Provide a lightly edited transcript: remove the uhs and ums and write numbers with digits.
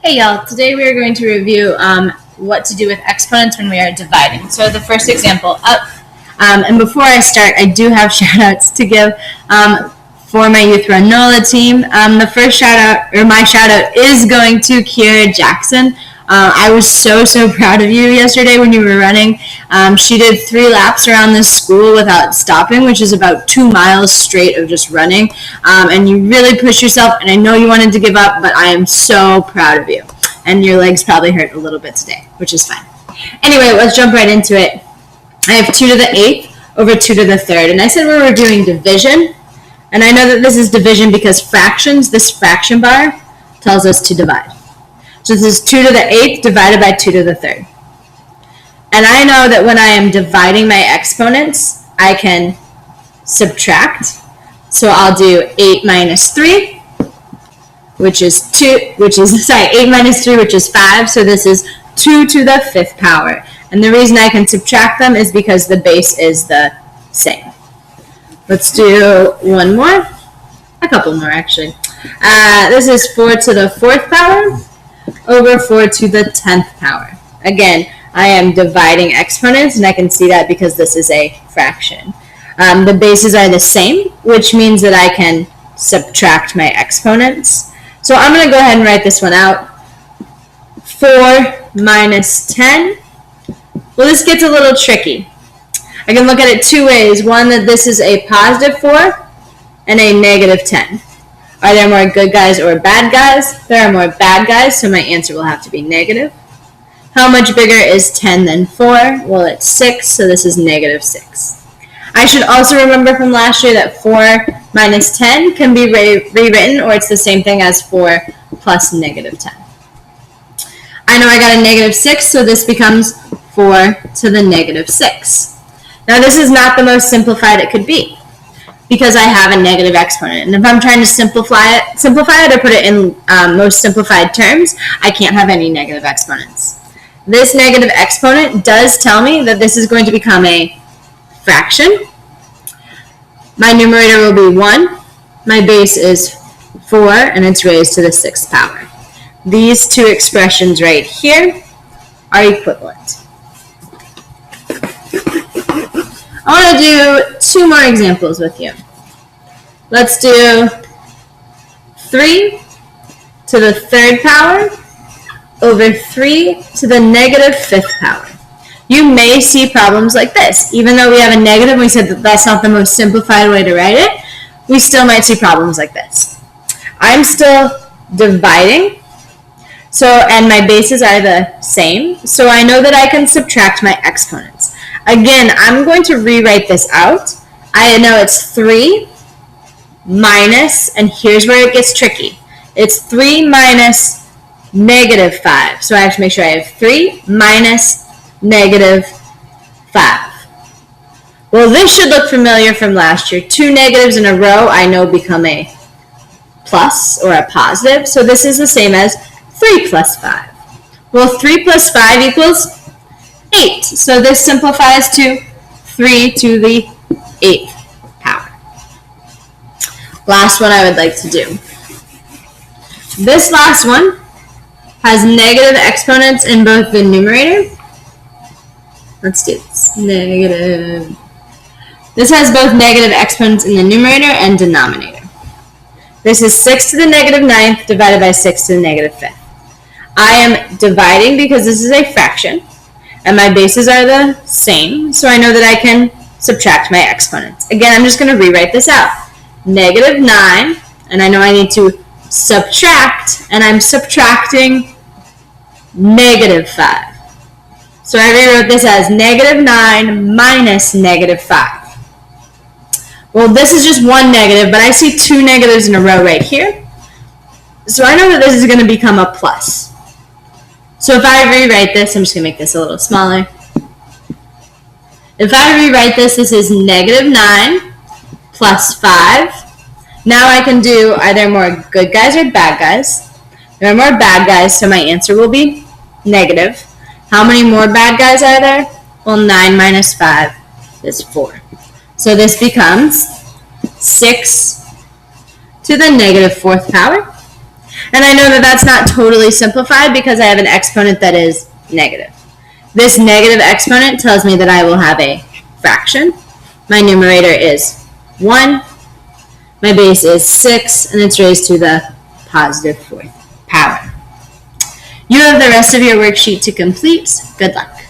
Hey y'all, today we are going to review what to do with exponents when we are dividing. So the first example up, and before I start, I do have shout outs to give for my Youth Run NOLA team. The first shout out, or my shout out, is going to Kiera Jackson. I was so proud of you yesterday when you were running. She did 3 laps around the school without stopping, which is about 2 miles straight of just running. And you really pushed yourself, and I know you wanted to give up, but I am so proud of you. And your legs probably hurt a little bit today, which is fine. Anyway, let's jump right into it. I have 2 to the 8th over 2 to the 3rd. And I said we were doing division. And I know that this is division because fractions, this fraction bar, tells us to divide. So this is 2 to the 8th divided by 2 to the 3rd. And I know that when I am dividing my exponents, I can subtract. So I'll do 8 minus 3, which is 8 minus 3, which is 5. So this is 2 to the 5th power. And the reason I can subtract them is because the base is the same. Let's do one more. A couple more, actually. This is 4 to the 4th power over 4 to the 10th power. Again, I am dividing exponents, and I can see that because this is a fraction. The bases are the same, which means that I can subtract my exponents. So I'm going to go ahead and write this one out. 4 minus 10. Well, this gets a little tricky. I can look at it 2 ways. One, that this is a positive 4 and a negative 10. Are there more good guys or bad guys? There are more bad guys, so my answer will have to be negative. How much bigger is 10 than 4? Well, it's 6, so this is negative 6. I should also remember from last year that 4 minus 10 can be rewritten, or it's the same thing as 4 plus negative 10. I know I got a negative 6, so this becomes 4 to the negative 6. Now, this is not the most simplified it could be, because I have a negative exponent. And if I'm trying to simplify it or put it in most simplified terms, I can't have any negative exponents. This negative exponent does tell me that this is going to become a fraction. My numerator will be 1. My base is 4, and it's raised to the 6th power. These 2 expressions right here are equivalent. I want to do 2 more examples with you. Let's do 3 to the 3rd power over 3 to the negative 5th power. You may see problems like this. Even though we have a negative, we said that that's not the most simplified way to write it, we still might see problems like this. I'm still dividing, and my bases are the same, so I know that I can subtract my exponents. Again, I'm going to rewrite this out. I know it's 3 minus, and here's where it gets tricky. It's 3 minus negative 5. So I have to make sure I have 3 minus negative 5. Well, this should look familiar from last year. 2 negatives in a row, I know, become a plus or a positive. So this is the same as 3 plus 5. Well, 3 plus 5 equals 8. So this simplifies to 3 to the 8th power. Last one I would like to do. This last one has negative exponents in both the numerator. Let's do this. Negative. This has both negative exponents in the numerator and denominator. This is 6 to the negative 9th divided by 6 to the negative 5th. I am dividing because this is a fraction, and my bases are the same, so I know that I can subtract my exponents. Again, I'm just going to rewrite this out. Negative 9, and I know I need to subtract, and I'm subtracting negative 5. So I rewrote this as negative 9 minus negative 5. Well, this is just one negative, but I see 2 negatives in a row right here. So I know that this is going to become a plus. So if I rewrite this, I'm just going to make this a little smaller. If I rewrite this, this is negative 9 plus 5. Now I can do, are there more good guys or bad guys? There are more bad guys, so my answer will be negative. How many more bad guys are there? Well, 9 minus 5 is 4. So this becomes 6 to the negative 4th power. And I know that that's not totally simplified because I have an exponent that is negative. This negative exponent tells me that I will have a fraction. My numerator is 1. My base is 6, and it's raised to the positive 4th power. You have the rest of your worksheet to complete. Good luck.